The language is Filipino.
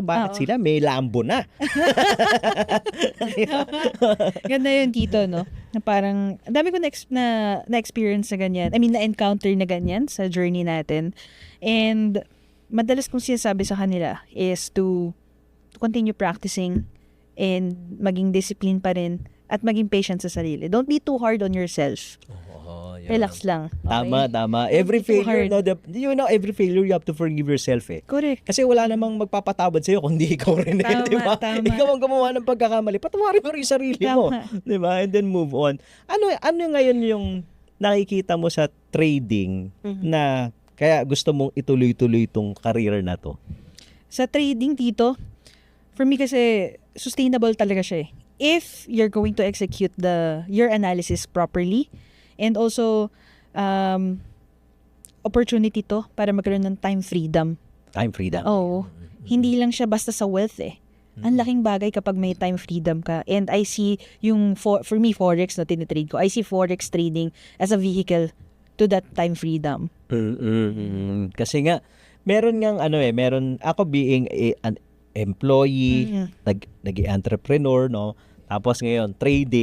Bakit Oo. sila may Lambo na? Ganda yun, Tito, no? Na parang, ang dami ko na-experience na ganyan. I mean, na-encounter na ganyan sa journey natin. And, madalas kong sinasabi sa kanila is to continue practicing and maging discipline pa rin at maging patient sa sarili. Don't be too hard on yourself. Relax lang. Tama, Okay? tama. Don't Every be too failure, hard. no, every failure you have to forgive yourself eh. Correct. Kasi wala namang magpapatawad sa'yo kundi ikaw rin eh, Tama, di ba? tama. Ikaw ang gumawa ng pagkakamali. Patawarin mo rin yung sarili mo, Tama. di ba? And then move on. Ano ngayon yung nakikita mo sa trading na kaya gusto mong ituloy-tuloy itong career na to? Sa trading, Tito, for me kasi sustainable talaga siya eh. If you're going to execute your analysis properly and also opportunity to para magkaroon ng time freedom. Time freedom. Oo. Hindi lang siya basta sa wealth eh. Ang laking bagay kapag may time freedom ka. And I see for me, Forex na tinitrade ko, I see Forex trading as a vehicle to that time freedom. Kasi nga, meron ako being an employee, nag-entrepreneur, no? Tapos ngayon, trading.